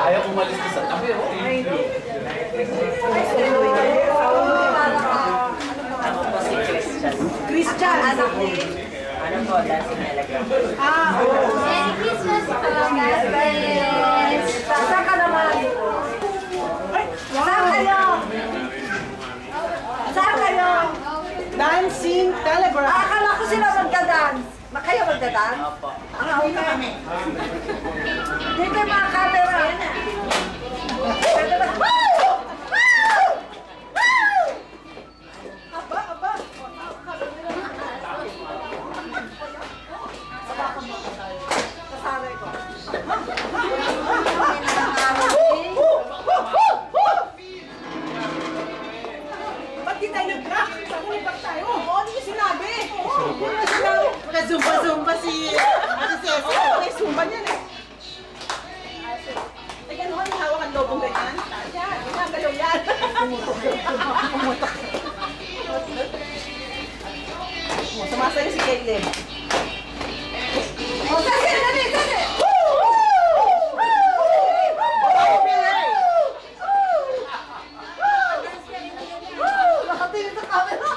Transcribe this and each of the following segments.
Ayaw umalis ka sa tabi. Ako po si Christian. Christian! Ano po, dancing telegram. Merry Christmas po, guys! Saan ka naman? Saan kayo? Saan kayo? Dancing telegram. Akala ko sila magda-dance. Kayo magda-dance? Opo. Okay kami. Dito yung mga camera. Pwede ba? Aba. Kasalay ko. Ba't di tayo nag-rock? Saan nag-rock tayo? Oo, ano yung sinabi? Nag-zumba si Ceci. May zumba niyan eh. Teka, ano yung hawak ang lobong ganyan? Yan, ginagalaw yan. Pumutok. Sumasayo si Caleb. O, Ceci! Dali! Ceci! Nakatingin sa camera.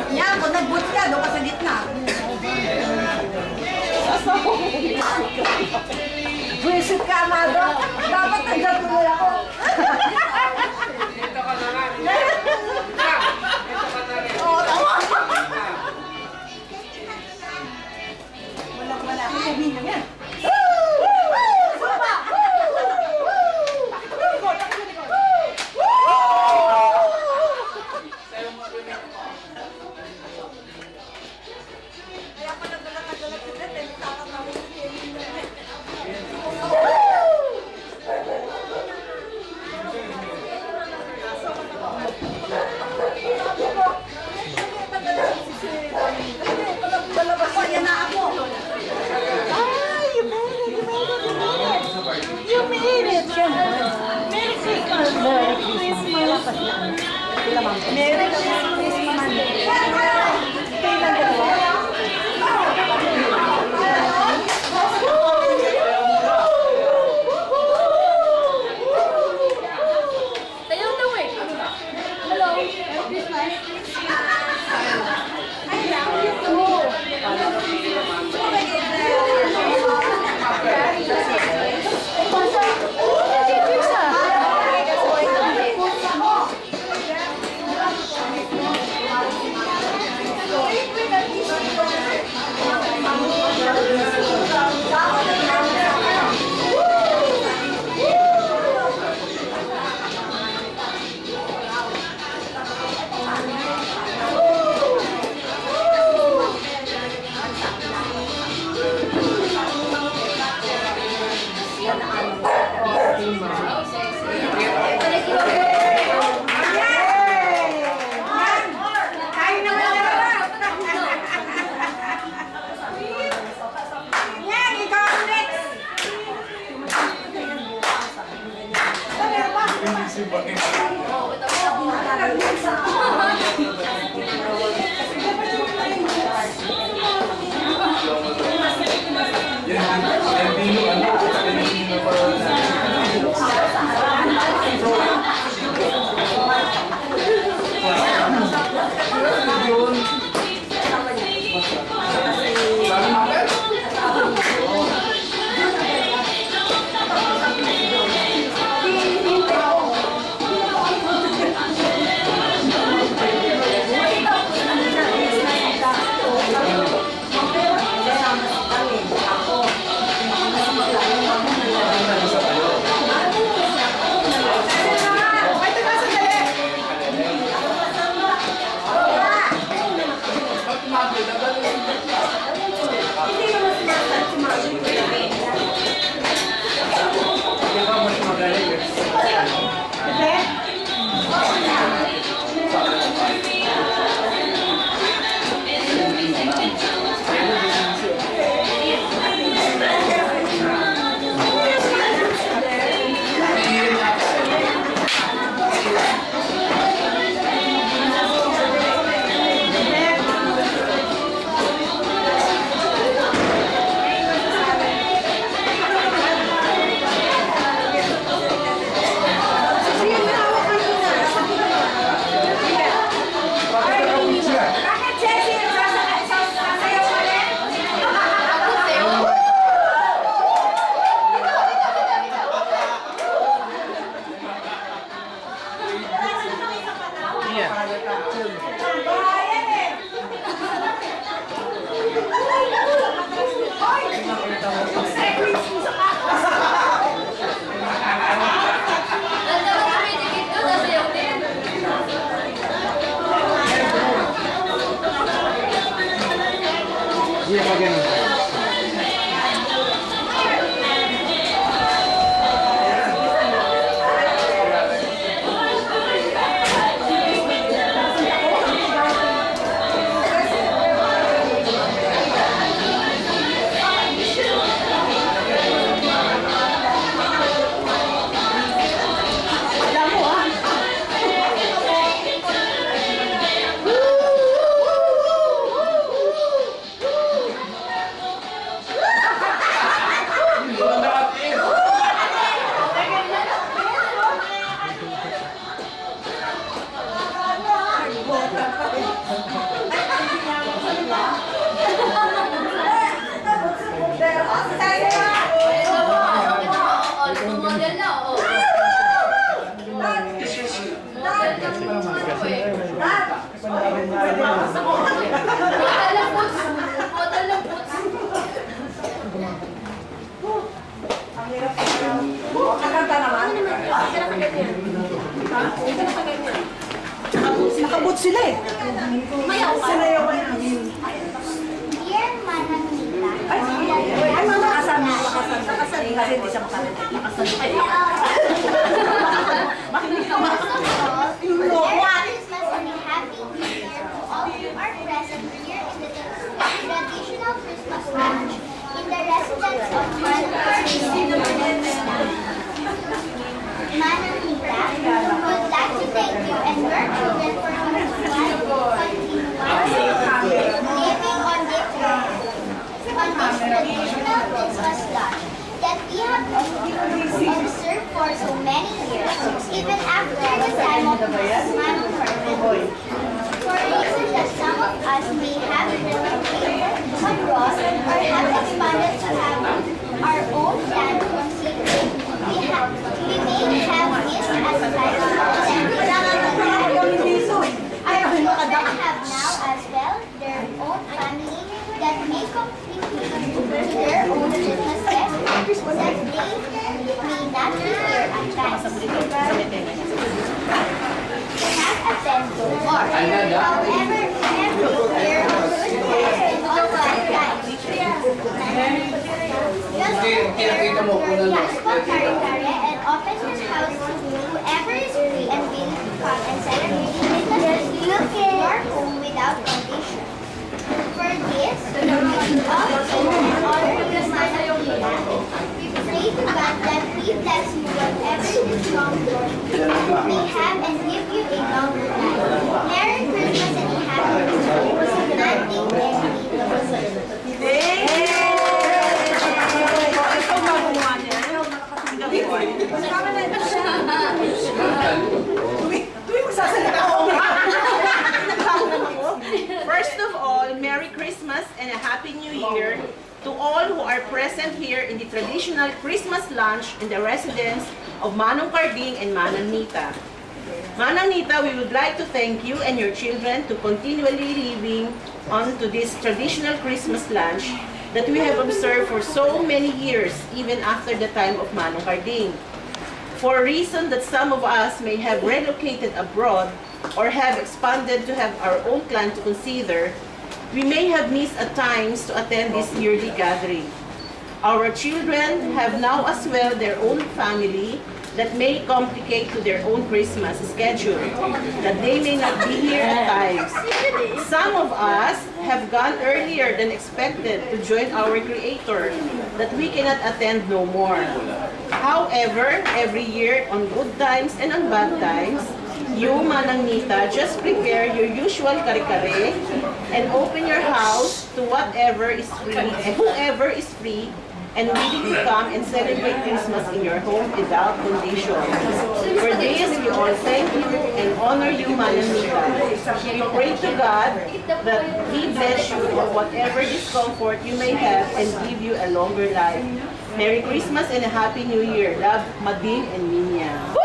Yan, kung nag-boots ka, doon ka sa gitna. Buisit ka, Amado. Dapat nandiyan tuloy ako. Dito ka na lang. Oo, tama. Wala. Sabihin nyo yan. Nakabot sila eh. Mayaw ka. Sinayawan namin. Dear Manang Nita. Ay, mama, nakasan. Nakasan. Kasi hindi siya makasan. Nakasan. Makinig ka ba? Merry Christmas and a Happy New Year to all who are present here in the traditional Christmas lunch in the residence of Manang Nita, would like to thank you and your children for continuously living on this traditional Christmas lunch that we have observed for so many years, even after the time of Manang Herman. For reasons that some of us may have relocated abroad or have expanded to have our own land to consider, we may have missed as have now as well their own family that may complete their own businesses that they may not be here at times. Have attended to more. However, every year in all times. And opens his house to whoever is free and willing to come and celebrate Christmas in your home without condition. For this, we also honor the Manang Nita. We pray to God that He bless you whatever this long journey may have and give you a longer Year to all who are present here in the traditional Christmas lunch in the residence of Manong Carding and Manang Nita. Manang Nita, we would like to thank you and your children to continually living on to this traditional Christmas lunch that we have observed for so many years, even after the time of Manong Carding. For a reason that some of us may have relocated abroad or have expanded to have our own clan to consider, we may have missed at times to attend this yearly gathering. Our children have now as well their own family that may complicate to their own Christmas schedule, that they may not be here at times. Some of us have gone earlier than expected to join our Creator, that we cannot attend no more. However, every year, on good times and on bad times, you, Manang Nita, just prepare your usual kare-kare and open your house to whatever is free and whoever is free and willing to come and celebrate Christmas in your home without condition. For this, we all thank you and honor you, Manang Nita. We pray to God that He bless you for whatever discomfort you may have and give you a longer life. Merry Christmas and a Happy New Year. Love, Mading and Minya.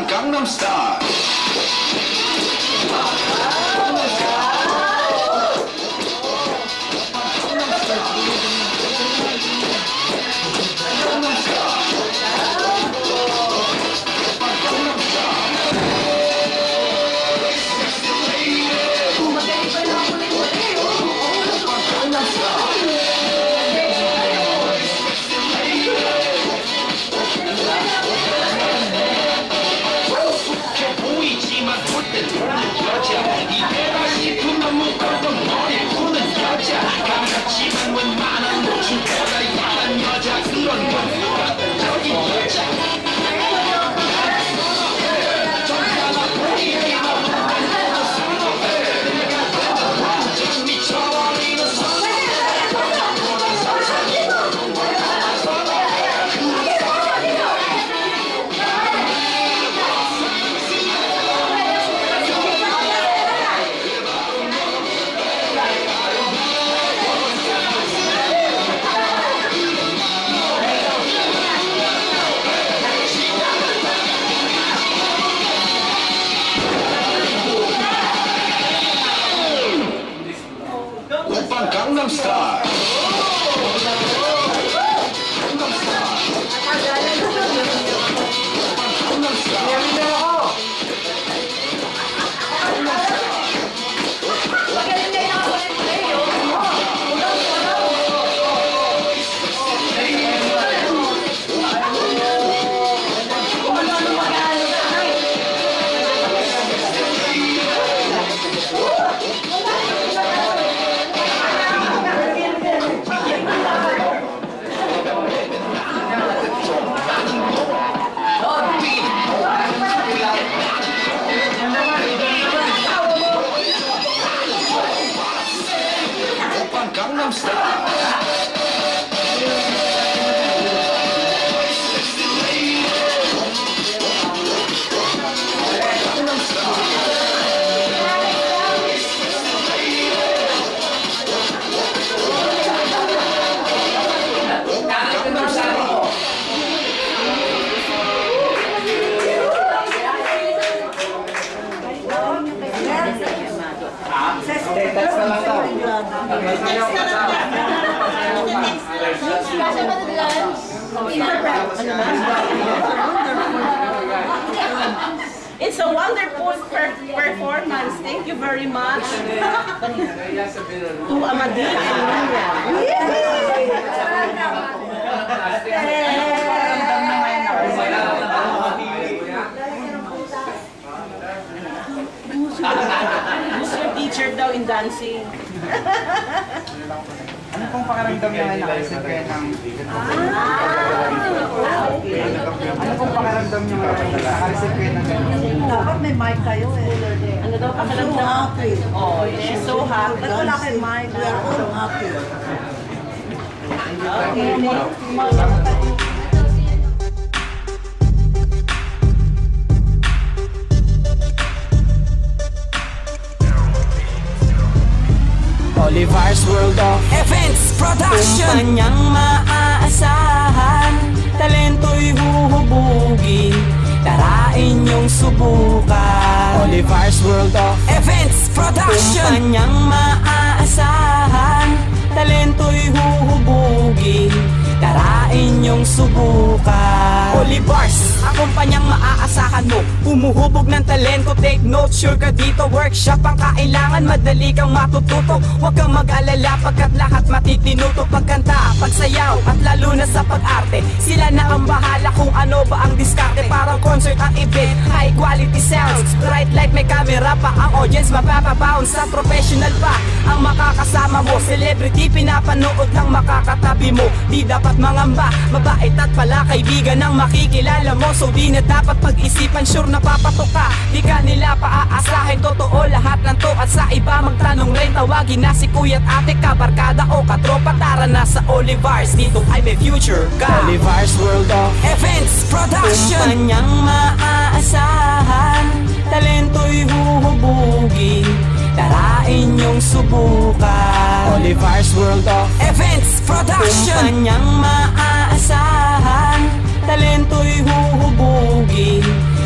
Gangnam Style. Gangnam Style. Gangnam Style. Text na lang yan. Ite-text na lang. Kasi ba the lunch? It's a wonderful performance. Thank you very much. To Amadina and Nuria. Who's your teacher daw in dancing? Ano pong pakiramdam niya ngayon nakareceive kayo ng... Ano pong pakiramdam niya ngayon nakareceive kayo ng... Dapat may mic kayo eh. Ano daw pakiramdam? Oh, she's so happy. Ba't wala kayong mic? We are all happy. Olivar's World of Events Production, kumpanyang maaasahan, talento'y huhubugin, tarain niyong subukan. Olivar's World of Events Production, kumpanyang maaasahan, talento'y huhubugin, tarain niyong subukan. Olivars, ang kumpanyang maaasahan mo, humuhubog ng talento, take note, sure ka dito. Workshop ang kailangan, madali kang matututo. Huwag kang mag-alala pagkat lahat matitinuto. Pagkanta, pagsayaw, at lalo na sa pag-arte, sila na ang bahala kung ano ba ang diskarte. Parang concert ang event, high quality sounds, bright light, may camera pa, ang audience mapapabounce. Sa professional pa ang makakasama mo, celebrity pinapanood ng makakatabi mo. Di dapat mangamba, mabait at pala kaibigan ng makikilala mo. So di na dapat pag-isipan, sure na papatok ka, di ka nila paaasahin. Totoo lahat ng to at sa iba magtanong rin, tawagin na si kuya at ate, kabarkada o katropa. Tara na sa Olivars, dito ay may future ka. Olivars World of Events Production, kumpanyang maaasahan, talento'y huhubugin, tarain niyong subukan. Olivars World of Events Production, kumpanyang maaasahan, talento'y huhubugin,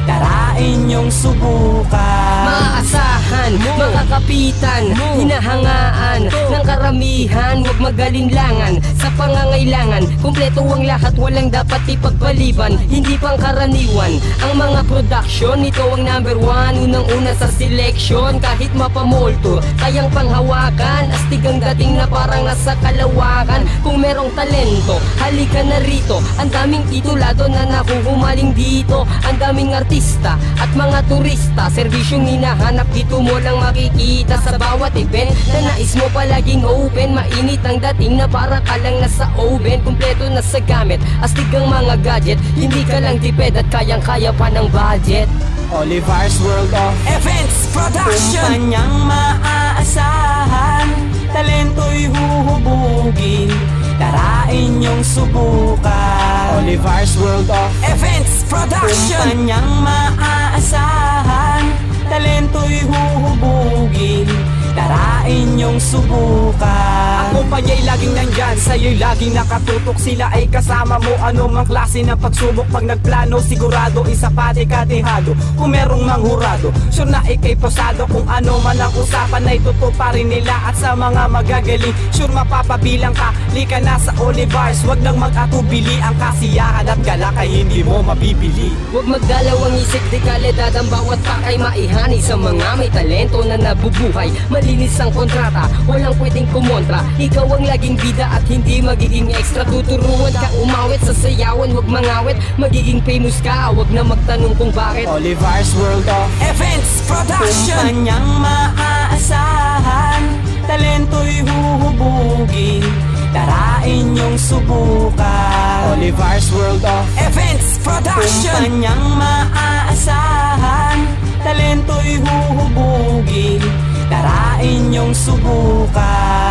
tarain niyong subukan. Maasahan, makakapitan, hinahangaan ng karamihan. Huwag magalinlangan sa pangangailangan, kumpleto ang lahat, walang dapat ipagpaliban. Hindi pang karaniwan ang mga production, ito ang number one, unang-una sa selection. Kahit mapamolto, kayang panghawakan, astig ang dating na parang nasa kalawakan. Kung merong talento, halika na rito. Ang daming titulado na nakuhumaling dito, ang daming artista at mga turista, serbisyong hinahanap dito mo lang makikita. Sa bawat event na nais mo palaging open, mainit ang dating na para ka lang nasa oven. Kumpleto na sa gamit, astig ang mga gadget, hindi ka lang tipid at kayang-kaya pa ng budget. Olivars World of Events Production, kumpanyang maaasahan, talento'y huhubugin, tarain niyong subukan. Olivars World of Events Production, kumpanyang maaasahan, talento'y huhubugin, tarain niyong subukan. Ang kumpanya'y laging nandyan, sa'yo'y laging nakatutok. Sila ay kasama mo, ano mang klase ng pagsubok. Pag nagplano, sigurado isa pa dekadehado. Kung merong manghurado, sure na ikay posado. Kung ano man ang usapan ay tutuparin nila. At sa mga magagaling, sure mapapabilang ka. Lika na sa Olivars, wag nang mag-atubili. Ang kasiyahan at galak ay hindi mo mabibili. Huwag magdalaw ang isip, di kalidad ang bawat pakay maihani sa mga may talento na nabubuhay. Malinis ang kontrata, walang pwedeng kumontra. Ikaw ang laging bida at hindi magiging extra. Tuturuan ka umawit sa sayawan, huwag mangawit. Magiging famous ka, huwag na magtanong kung bakit. Olivars World of Events Production, kumpanyang maaasahan, talento'y huhubugin, tarain niyong subukan. Olivars World of Events Production, kumpanyang maaasahan, talento'y huhubugin, tarain niyong subukan.